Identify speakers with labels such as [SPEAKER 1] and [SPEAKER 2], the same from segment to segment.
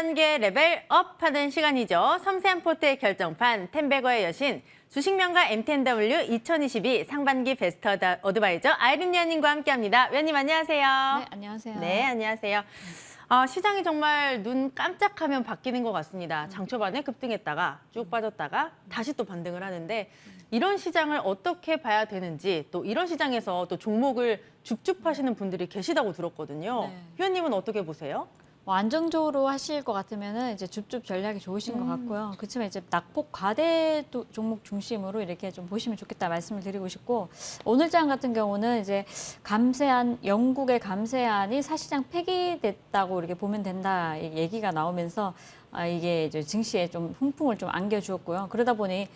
[SPEAKER 1] 단계 레벨업하는 시간이죠. 섬세한 포트의 결정판, 텐베거의 여신, 주식명가 MTNW 2022 상반기 베스트 어드바이저 아이린 위원님과 함께합니다. 위원님 안녕하세요.
[SPEAKER 2] 네, 안녕하세요.
[SPEAKER 1] 네, 안녕하세요. 시장이 정말 눈 깜짝하면 바뀌는 것 같습니다. 장 초반에 급등했다가 쭉 빠졌다가 다시 또 반등을 하는데 이런 시장을 어떻게 봐야 되는지 또 이런 시장에서 또 종목을 죽죽 파시는 분들이 계시다고 들었거든요.
[SPEAKER 2] 네.
[SPEAKER 1] 위원님은 어떻게 보세요?
[SPEAKER 2] 뭐 안정적으로 하실 것 같으면은 이제 줍줍 전략이 좋으신 것 같고요. 그렇지만 이제 낙폭 과대 종목 중심으로 이렇게 좀 보시면 좋겠다 말씀을 드리고 싶고, 오늘 장 같은 경우는 이제 감세안, 영국의 감세안이 사실상 폐기됐다고 이렇게 보면 된다 얘기가 나오면서 이게 이제 증시에 좀 훈풍을 좀 안겨주었고요. 그러다 보니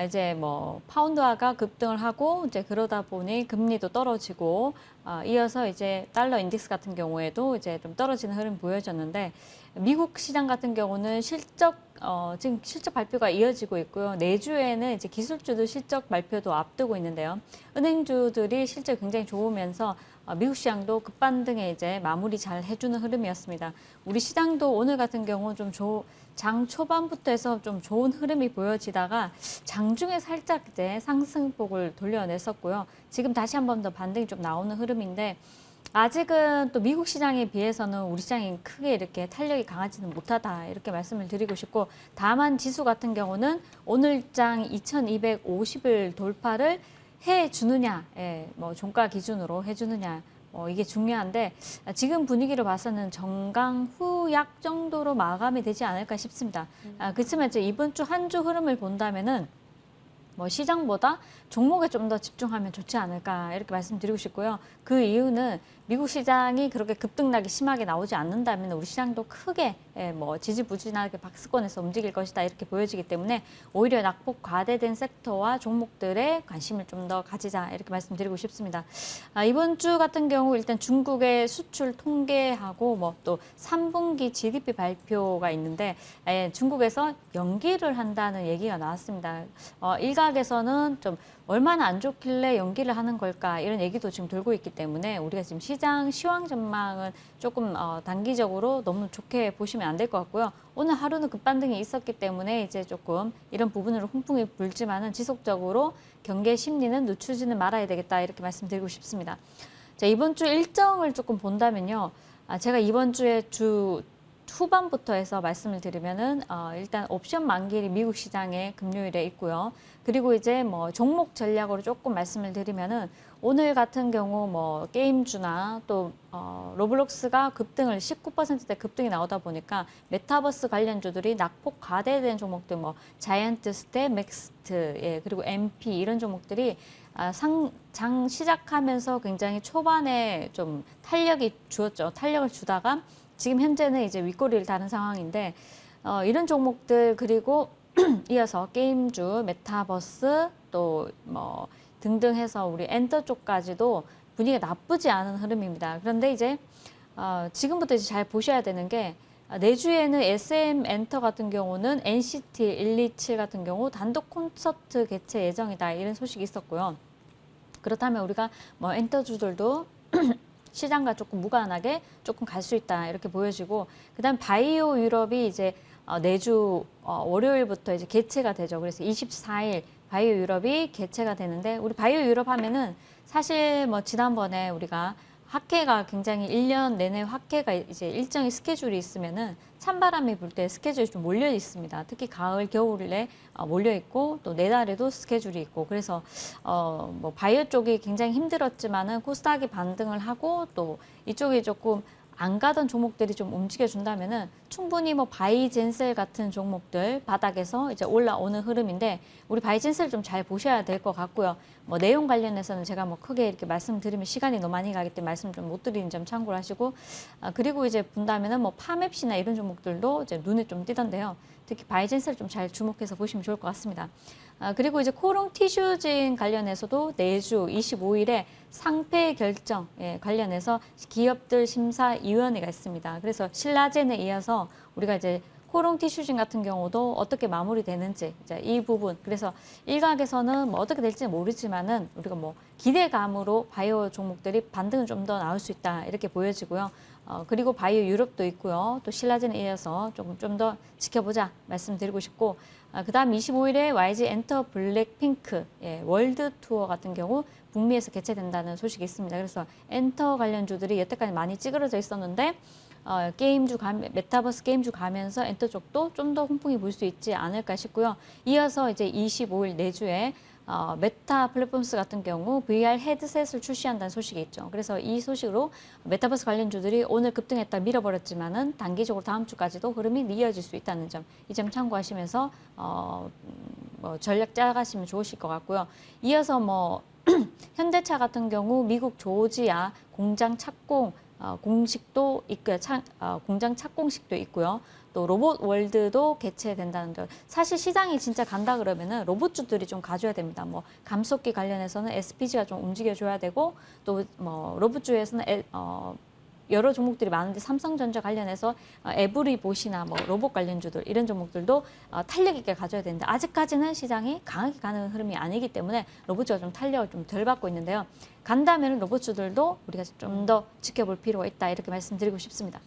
[SPEAKER 2] 이제 뭐 파운드화가 급등을 하고 이제 그러다 보니 금리도 떨어지고 이어서 이제 달러 인덱스 같은 경우에도 이제 좀 떨어지는 흐름이 보여졌는데, 미국 시장 같은 경우는 지금 실적 발표가 이어지고 있고요. 내주에는 이제 기술주도 실적 발표도 앞두고 있는데요. 은행주들이 실적 굉장히 좋으면서 미국 시장도 급반등에 이제 마무리 잘 해주는 흐름이었습니다. 우리 시장도 오늘 같은 경우 좀 장 초반부터 해서 좀 좋은 흐름이 보여지다가 장중에 살짝 이제 상승폭을 돌려냈었고요. 지금 다시 한 번 더 반등이 좀 나오는 흐름인데, 아직은 또 미국 시장에 비해서는 우리 시장이 크게 이렇게 탄력이 강하지는 못하다 이렇게 말씀을 드리고 싶고, 다만 지수 같은 경우는 오늘 장 2250을 돌파를 해주느냐, 뭐 종가 기준으로 해주느냐, 이게 중요한데 지금 분위기로 봐서는 정강 후약 정도로 마감이 되지 않을까 싶습니다. 그렇지만 이제 이번 주 한 주 흐름을 본다면은 뭐 시장보다 종목에 좀 더 집중하면 좋지 않을까 이렇게 말씀드리고 싶고요. 그 이유는 미국 시장이 그렇게 급등락이 심하게 나오지 않는다면 우리 시장도 크게 뭐 지지부진하게 박스권에서 움직일 것이다 이렇게 보여지기 때문에 오히려 낙폭 과대된 섹터와 종목들에 관심을 좀 더 가지자 이렇게 말씀드리고 싶습니다. 이번 주 같은 경우 일단 중국의 수출 통계하고 뭐 또 3분기 GDP 발표가 있는데 중국에서 연기를 한다는 얘기가 나왔습니다. 일각에서는 좀 얼마나 안 좋길래 연기를 하는 걸까 이런 얘기도 지금 돌고 있기 때문에 우리가 지금 시장 시황 전망은 조금 단기적으로 너무 좋게 보시면 안 될 것 같고요. 오늘 하루는 급반등이 있었기 때문에 이제 조금 이런 부분으로 훈풍이 불지만은 지속적으로 경계 심리는 늦추지는 말아야 되겠다 이렇게 말씀드리고 싶습니다. 자, 이번 주 일정을 조금 본다면요. 제가 이번 주에 주 후반부터 해서 말씀을 드리면은 일단 옵션 만기일이 미국 시장에 금요일에 있고요. 그리고 이제 뭐 종목 전략으로 조금 말씀을 드리면은 오늘 같은 경우 뭐 게임주나 또 로블록스가 급등을 19%대 급등이 나오다 보니까 메타버스 관련주들이 낙폭 과대된 종목들 뭐 자이언트 스텝, 맥스트, 그리고 MP 이런 종목들이 장 시작하면서 굉장히 초반에 좀 탄력이 주었죠. 탄력을 주다가 지금 현재는 이제 윗꼬리를 다는 상황인데 이런 종목들 그리고 이어서 게임주, 메타버스 또 뭐 등등 해서 우리 엔터 쪽까지도 분위기가 나쁘지 않은 흐름입니다. 그런데 이제 지금부터 이제 잘 보셔야 되는 게 내주에는 SM 엔터 같은 경우는 NCT 127 같은 경우 단독 콘서트 개최 예정이다 이런 소식이 있었고요. 그렇다면 우리가 뭐 엔터주들도 시장과 조금 무관하게 조금 갈 수 있다 이렇게 보여지고, 그다음 바이오 유럽이 이제 내주 월요일부터 이제 개최가 되죠. 그래서 24일 바이오 유럽이 개최가 되는데, 우리 바이오 유럽 하면은 사실 뭐 지난번에 우리가 학회가 굉장히 1년 내내 학회가 이제 일정의 스케줄이 있으면은 찬바람이 불 때 스케줄이 좀 몰려 있습니다. 특히 가을, 겨울에 몰려 있고 또 내달에도 스케줄이 있고, 그래서 뭐 바이오 쪽이 굉장히 힘들었지만은 코스닥이 반등을 하고 또 이쪽이 조금 안 가던 종목들이 좀 움직여준다면은 충분히 뭐 바이젠셀 같은 종목들 바닥에서 이제 올라오는 흐름인데, 우리 바이젠셀 좀 잘 보셔야 될 것 같고요. 뭐 내용 관련해서는 제가 뭐 크게 이렇게 말씀드리면 시간이 너무 많이 가기 때문에 말씀 좀 못 드리는 점 참고를 하시고, 그리고 이제 본다면은 뭐 파맵시나 이런 종목들도 이제 눈에 좀 띄던데요. 특히 바이젠셀 좀 잘 주목해서 보시면 좋을 것 같습니다. 그리고 이제 코롱 티슈진 관련해서도 내주 25일에 상패 결정 관련해서 기업들 심사위원회가 있습니다. 그래서 신라젠에 이어서 우리가 이제 코롱 티슈진 같은 경우도 어떻게 마무리되는지 이제 이 부분, 그래서 일각에서는 뭐 어떻게 될지 모르지만은 우리가 뭐 기대감으로 바이오 종목들이 반등은 좀 더 나올 수 있다 이렇게 보여지고요. 그리고 바이오 유럽도 있고요. 또 신라젠에 이어서 좀 더 지켜보자 말씀드리고 싶고, 그다음 25일에 YG 엔터 블랙핑크 월드 투어 같은 경우 북미에서 개최된다는 소식이 있습니다. 그래서 엔터 관련주들이 여태까지 많이 찌그러져 있었는데 메타버스 게임주 가면서 엔터 쪽도 좀 더 훈풍이 불 수 있지 않을까 싶고요. 이어서 이제 25일 내주에 메타 플랫폼스 같은 경우 VR 헤드셋을 출시한다는 소식이 있죠. 그래서 이 소식으로 메타버스 관련주들이 오늘 급등했다 밀어버렸지만은 단기적으로 다음 주까지도 흐름이 이어질 수 있다는 점, 이 점 참고하시면서 전략 짜가시면 좋으실 것 같고요. 이어서 현대차 같은 경우 미국 조지아 공장 착공 공식도 있고요. 공장 착공식도 있고요. 또 로봇 월드도 개최된다는 점. 사실 시장이 진짜 간다 그러면은 로봇주들이 좀 가져야 됩니다. 감속기 관련해서는 SPG가 좀 움직여줘야 되고, 또 로봇주에서는 여러 종목들이 많은데 삼성전자 관련해서 에브리봇이나 로봇 관련주들 이런 종목들도 탄력 있게 가져야 되는데 아직까지는 시장이 강하게 가는 흐름이 아니기 때문에 로봇주가 좀 탄력을 좀 덜 받고 있는데요. 간다면 로봇주들도 우리가 좀 더 지켜볼 필요가 있다, 이렇게 말씀드리고 싶습니다.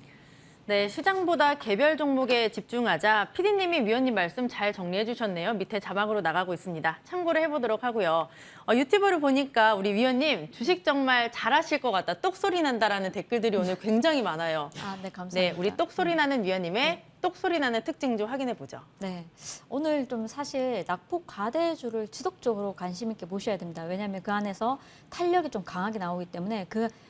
[SPEAKER 1] 네, 시장보다 개별 종목에 집중하자. PD님이 위원님 말씀 잘 정리해 주셨네요. 밑에 자막으로 나가고 있습니다. 참고를 해보도록 하고요. 유튜브를 보니까 우리 위원님 주식 정말 잘하실 것 같다. 똑소리 난다라는 댓글들이 오늘 굉장히 많아요.
[SPEAKER 2] 네, 감사합니다.
[SPEAKER 1] 네, 우리 똑소리 나는 위원님의 똑소리 나는 특징 좀 확인해 보죠.
[SPEAKER 2] 네, 오늘 좀 사실 낙폭 과대주를 지속적으로 관심 있게 보셔야 됩니다. 왜냐하면 그 안에서 탄력이 좀 강하게 나오기 때문에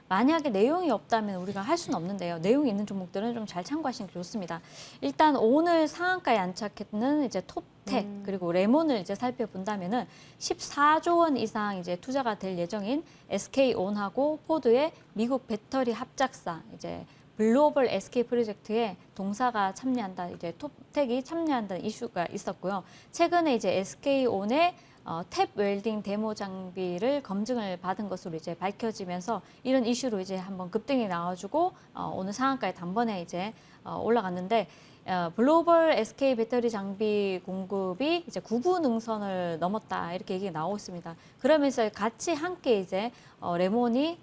[SPEAKER 2] 만약에 내용이 없다면 우리가 할 수는 없는데요. 내용이 있는 종목들은 좀 잘 참고하시는 게 좋습니다. 일단 오늘 상한가에 안착했는 이제 톱텍 그리고 레몬을 이제 살펴본다면은 14조 원 이상 이제 투자가 될 예정인 SK온하고 포드의 미국 배터리 합작사 이제 글로벌 SK 프로젝트에 동사가 참여한다, 이제 톱텍이 참여한다는 이슈가 있었고요. 최근에 이제 SK온의 탭 웰딩 데모 장비를 검증을 받은 것으로 이제 밝혀지면서 이런 이슈로 이제 한번 급등이 나와주고 오늘 상한가에 단번에 이제 올라갔는데, 글로벌 SK 배터리 장비 공급이 이제 구부 능선을 넘었다, 이렇게 얘기가 나오고 있습니다. 그러면서 같이 함께 이제 레몬이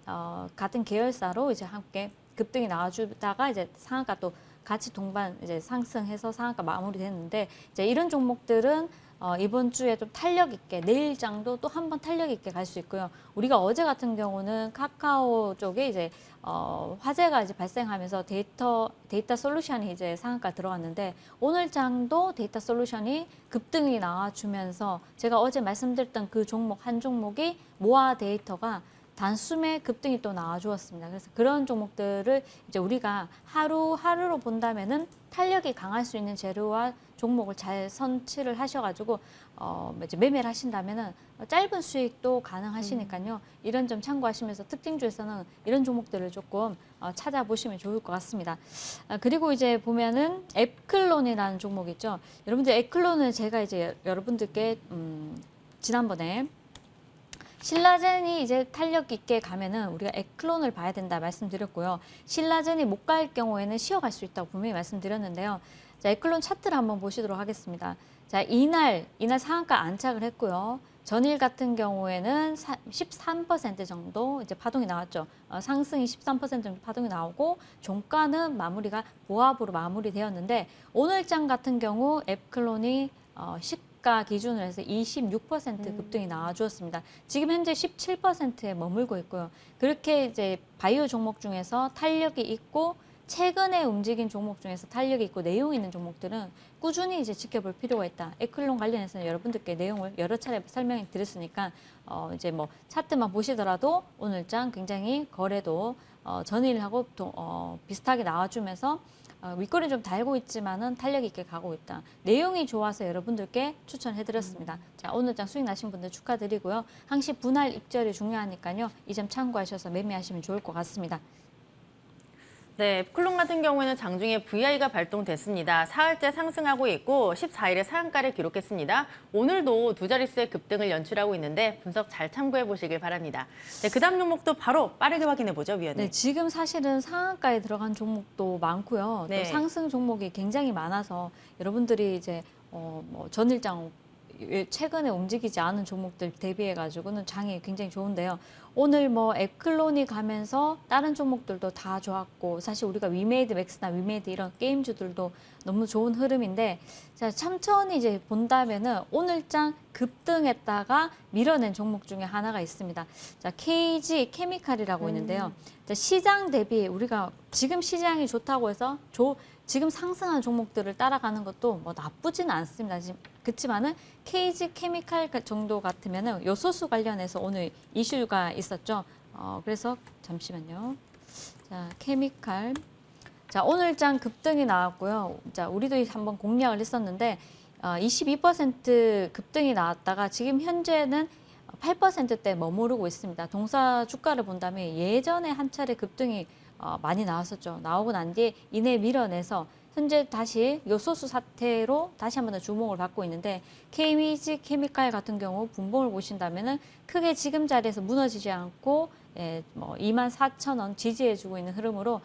[SPEAKER 2] 같은 계열사로 이제 함께 급등이 나와주다가 이제 상한가 또 같이 동반 이제 상승해서 상한가 마무리됐는데, 이제 이런 종목들은 이번 주에 좀 탄력 있게 내일 장도 또 한 번 탄력 있게 갈 수 있고요. 우리가 어제 같은 경우는 카카오 쪽에 이제 화재가 이제 발생하면서 데이터 솔루션이 이제 상한가 들어갔는데, 오늘 장도 데이터 솔루션이 급등이 나와주면서 제가 어제 말씀드렸던 그 종목 한 종목이 모아 데이터가 단숨에 급등이 또 나와주었습니다. 그래서 그런 종목들을 이제 우리가 하루하루로 본다면은 탄력이 강할 수 있는 재료와 종목을 잘 선취를 하셔가지고 이제 매매를 하신다면은 짧은 수익도 가능하시니까요. 이런 점 참고하시면서 특징주에서는 이런 종목들을 조금 찾아보시면 좋을 것 같습니다. 그리고 이제 보면은 앱클론이라는 종목이 있죠. 여러분들 앱클론은 제가 이제 여러분들께 지난번에 신라젠이 이제 탄력 있게 가면은 우리가 앱클론을 봐야 된다 말씀드렸고요. 신라젠이 못 갈 경우에는 쉬어갈 수 있다고 분명히 말씀드렸는데요. 자, 앱클론 차트를 한번 보시도록 하겠습니다. 자, 이날 상한가 안착을 했고요. 전일 같은 경우에는 13% 정도 이제 파동이 나왔죠. 상승이 13% 정도 파동이 나오고 종가는 마무리가 보합으로 마무리되었는데, 오늘장 같은 경우 앱클론이 시가 기준으로 해서 26% 급등이 나와주었습니다. 지금 현재 17%에 머물고 있고요. 그렇게 이제 바이오 종목 중에서 탄력이 있고 최근에 움직인 종목 중에서 탄력이 있고 내용 있는 종목들은 꾸준히 이제 지켜볼 필요가 있다. 앱클론 관련해서는 여러분들께 내용을 여러 차례 설명해 드렸으니까 이제 차트만 보시더라도 오늘장 굉장히 거래도 전일하고 비슷하게 나와주면서 윗꼬리 좀 달고 있지만은 탄력 있게 가고 있다. 내용이 좋아서 여러분들께 추천해드렸습니다. 자, 오늘장 수익 나신 분들 축하드리고요. 항시 분할 입절이 중요하니까요. 이 점 참고하셔서 매매하시면 좋을 것 같습니다.
[SPEAKER 1] 네, 앱클론 같은 경우에는 장중에 VI가 발동됐습니다. 사흘째 상승하고 있고 14일에 상한가를 기록했습니다. 오늘도 두 자릿수의 급등을 연출하고 있는데 분석 잘 참고해 보시길 바랍니다. 네, 그 다음 종목도 바로 빠르게 확인해 보죠, 위원님.
[SPEAKER 2] 네, 지금 사실은 상한가에 들어간 종목도 많고요.
[SPEAKER 1] 네.
[SPEAKER 2] 또 상승 종목이 굉장히 많아서 여러분들이 이제 전일장 최근에 움직이지 않은 종목들 대비해 가지고는 장이 굉장히 좋은데요. 오늘 뭐 에클론이 가면서 다른 종목들도 다 좋았고 사실 우리가 위메이드 맥스나 위메이드 이런 게임주들도 너무 좋은 흐름인데 자, 천천히 이제 본다면은 오늘장 급등했다가 밀어낸 종목 중에 하나가 있습니다. 자, KG 케미칼이라고 있는데요. 자, 시장 대비 우리가 지금 시장이 좋다고 해서 지금 상승한 종목들을 따라가는 것도 뭐 나쁘지는 않습니다. 그렇지만은 KG 케미칼 정도 같으면은 요소수 관련해서 오늘 이슈가 있었죠. 그래서 잠시만요. 자, 케미칼. 자, 오늘장 급등이 나왔고요. 자, 우리도 한번 공략을 했었는데 22% 급등이 나왔다가 지금 현재는 8%대 머무르고 있습니다. 동사 주가를 본다면 예전에 한 차례 급등이 많이 나왔었죠. 나오고 난 뒤에 이내 밀어내서 현재 다시 요소수 사태로 다시 한번 더 주목을 받고 있는데 KG 케미칼 같은 경우 분봉을 보신다면은 크게 지금 자리에서 무너지지 않고 뭐 24,000원 지지해주고 있는 흐름으로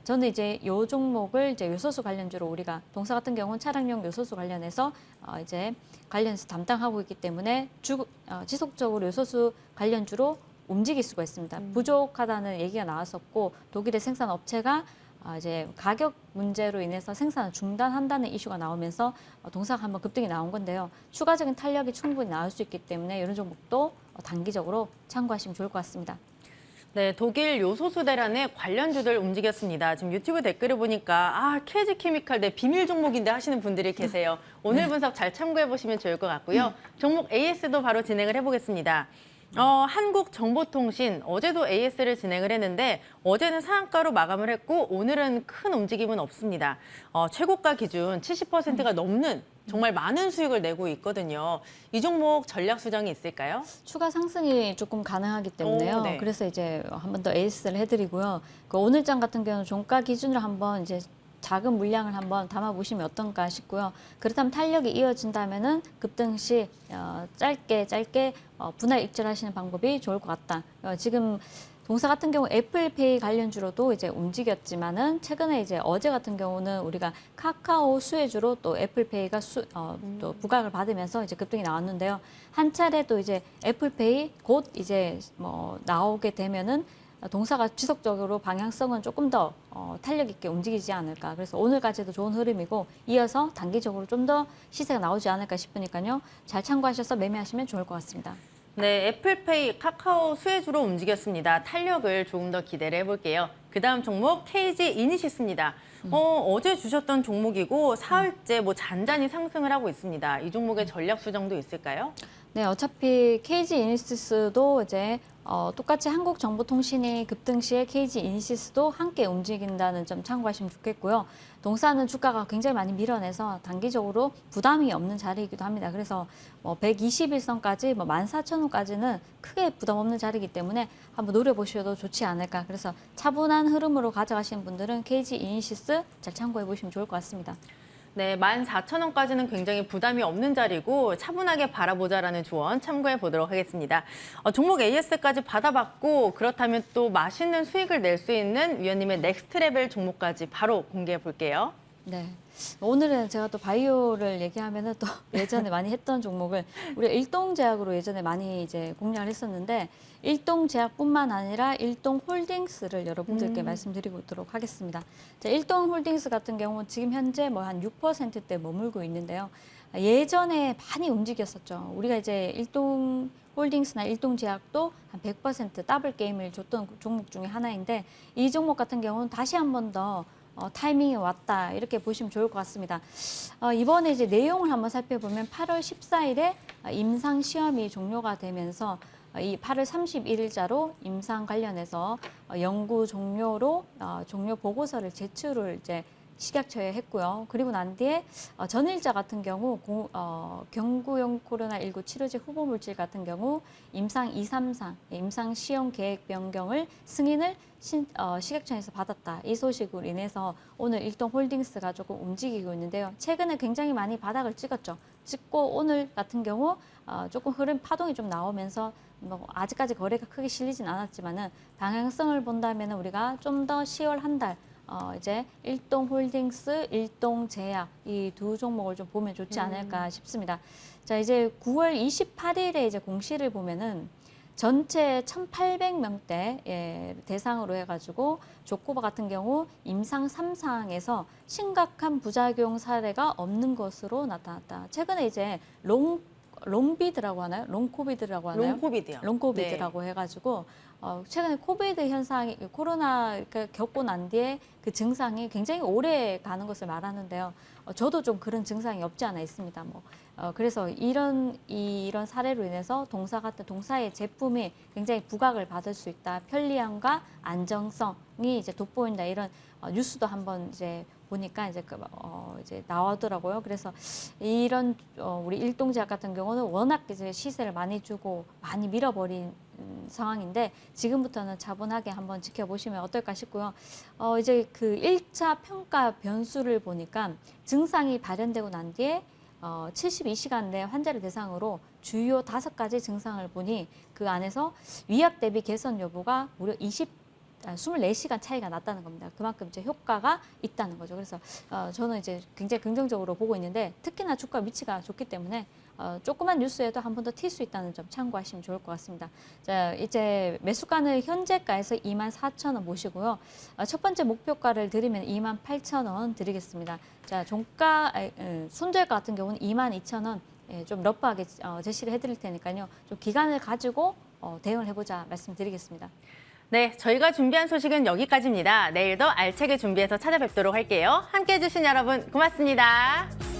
[SPEAKER 2] 저는 이제 요 종목을 이제 요소수 관련주로 우리가 동사 같은 경우는 차량용 요소수 관련해서 이제 관련해서 담당하고 있기 때문에 지속적으로 요소수 관련주로 움직일 수가 있습니다. 부족하다는 얘기가 나왔었고 독일의 생산 업체가 이제 가격 문제로 인해서 생산을 중단한다는 이슈가 나오면서 동사가 한번 급등이 나온 건데요. 추가적인 탄력이 충분히 나올 수 있기 때문에 이런 종목도 단기적으로 참고하시면 좋을 것 같습니다.
[SPEAKER 1] 네, 독일 요소수 대란의 관련주들 움직였습니다. 지금 유튜브 댓글을 보니까 KG 케미칼 내 비밀 종목인데 하시는 분들이 계세요. 오늘 분석 잘 참고해 보시면 좋을 것 같고요. 종목 AS도 바로 진행을 해보겠습니다. 한국정보통신 어제도 AS를 진행을 했는데 어제는 상한가로 마감을 했고 오늘은 큰 움직임은 없습니다. 최고가 기준 70%가 넘는 정말 많은 수익을 내고 있거든요. 이 종목 전략 수정이 있을까요?
[SPEAKER 2] 추가 상승이 조금 가능하기 때문에요.
[SPEAKER 1] 네.
[SPEAKER 2] 그래서 이제 한 번 더 AS를 해드리고요. 그 오늘장 같은 경우는 종가 기준으로 한번 이제 작은 물량을 한번 담아보시면 어떤가 싶고요. 그렇다면 탄력이 이어진다면은 급등 시 짧게 분할 익절하시는 방법이 좋을 것 같다. 지금 동사 같은 경우 애플페이 관련주로도 이제 움직였지만은 최근에 이제 어제 같은 경우는 우리가 카카오 수혜주로 또 애플페이가 또 부각을 받으면서 이제 급등이 나왔는데요. 한 차례 또 이제 애플페이 곧 이제 뭐 나오게 되면은 동사가 지속적으로 방향성은 조금 더 탄력 있게 움직이지 않을까. 그래서 오늘까지도 좋은 흐름이고 이어서 단기적으로 좀 더 시세가 나오지 않을까 싶으니까요. 잘 참고하셔서 매매하시면 좋을 것 같습니다.
[SPEAKER 1] 네, 애플페이, 카카오 수혜주로 움직였습니다. 탄력을 조금 더 기대를 해볼게요. 그 다음 종목 KG 이니시스입니다. 어제 주셨던 종목이고 사흘째 뭐 잔잔히 상승을 하고 있습니다. 이 종목의 전략 수정도 있을까요?
[SPEAKER 2] 네, 어차피 KG 이니시스도 이제 똑같이 한국정보통신이 급등 시에 KG 이니시스도 함께 움직인다는 점 참고하시면 좋겠고요. 동사는 주가가 굉장히 많이 밀어내서 단기적으로 부담이 없는 자리이기도 합니다. 그래서 뭐 121선까지 뭐 14,000원까지는 크게 부담 없는 자리이기 때문에 한번 노려보셔도 좋지 않을까. 그래서 차분한 흐름으로 가져가시는 분들은 KG 이니시스 잘 참고해 보시면 좋을 것 같습니다.
[SPEAKER 1] 네, 14,000원까지는 굉장히 부담이 없는 자리고 차분하게 바라보자라는 조언 참고해 보도록 하겠습니다. 종목 AS까지 받아봤고 그렇다면 또 맛있는 수익을 낼 수 있는 위원님의 넥스트 레벨 종목까지 바로 공개해 볼게요.
[SPEAKER 2] 네. 오늘은 제가 또 바이오를 얘기하면은 또 예전에 많이 했던 종목을 우리가 일동제약으로 예전에 많이 이제 공략을 했었는데 일동제약뿐만 아니라 일동홀딩스를 여러분들께 말씀드리고 있도록 하겠습니다. 자, 일동홀딩스 같은 경우는 지금 현재 뭐 한 6%대 머물고 있는데요. 예전에 많이 움직였었죠. 우리가 이제 일동홀딩스나 일동제약도 한 100% 더블 게임을 줬던 종목 중에 하나인데 이 종목 같은 경우는 다시 한 번 더 타이밍이 왔다 이렇게 보시면 좋을 것 같습니다. 이번에 이제 내용을 한번 살펴보면 8월 14일에 임상 시험이 종료가 되면서 이 8월 31일자로 임상 관련해서 연구 종료로 종료 보고서를 제출을 이제 식약처에 했고요. 그리고 난 뒤에 전일자 같은 경우 경구용 코로나19 치료제 후보 물질 같은 경우 임상 233, 임상 시험 계획 변경을 승인을 식약처에서 받았다. 이 소식으로 인해서 오늘 일동홀딩스가 조금 움직이고 있는데요. 최근에 굉장히 많이 바닥을 찍었죠. 찍고 오늘 같은 경우 조금 흐름 파동이 좀 나오면서 뭐 아직까지 거래가 크게 실리진 않았지만은 방향성을 본다면 우리가 좀 더 10월 한 달 이제 일동홀딩스, 일동제약 이 두 종목을 좀 보면 좋지 않을까 싶습니다. 자, 이제 9월 28일에 이제 공시를 보면은 전체 1,800명대 대상으로 해가지고 조코바 같은 경우 임상 3상에서 심각한 부작용 사례가 없는 것으로 나타났다. 최근에 이제 롱비드라고 하나요? 롱코비드라고 하나요?
[SPEAKER 1] 롱코비드요.
[SPEAKER 2] 롱코비드라고 해가지고 최근에 코비드 현상이 코로나가 겪고 난 뒤에 그 증상이 굉장히 오래 가는 것을 말하는데요. 저도 좀 그런 증상이 없지 않아 있습니다. 그래서 이런 사례로 인해서 동사의 제품이 굉장히 부각을 받을 수 있다. 편리함과 안정성이 이제 돋보인다. 이런 뉴스도 한번 이제 보니까 이제 나오더라고요. 그래서 이런 우리 일동제약 같은 경우는 워낙 이제 시세를 많이 주고 많이 밀어버린 상황인데 지금부터는 차분하게 한번 지켜보시면 어떨까 싶고요. 이제 그 1차 평가 변수를 보니까 증상이 발현되고 난 뒤에 72시간 내 환자를 대상으로 주요 5가지 증상을 보니 그 안에서 위약 대비 개선 여부가 무려 24시간 차이가 났다는 겁니다. 그만큼 이제 효과가 있다는 거죠. 그래서 저는 이제 굉장히 긍정적으로 보고 있는데 특히나 주가 위치가 좋기 때문에 조그만 뉴스에도 한 번 더 튈 수 있다는 점 참고하시면 좋을 것 같습니다. 자, 이제 매수가는 현재가에서 24,000원 모시고요. 첫 번째 목표가를 드리면 28,000원 드리겠습니다. 자, 손절가 같은 경우는 22,000원 좀 러프하게 제시를 해드릴 테니까요. 좀 기간을 가지고 대응을 해보자 말씀드리겠습니다.
[SPEAKER 1] 네, 저희가 준비한 소식은 여기까지입니다. 내일도 알차게 준비해서 찾아뵙도록 할게요. 함께해 주신 여러분 고맙습니다.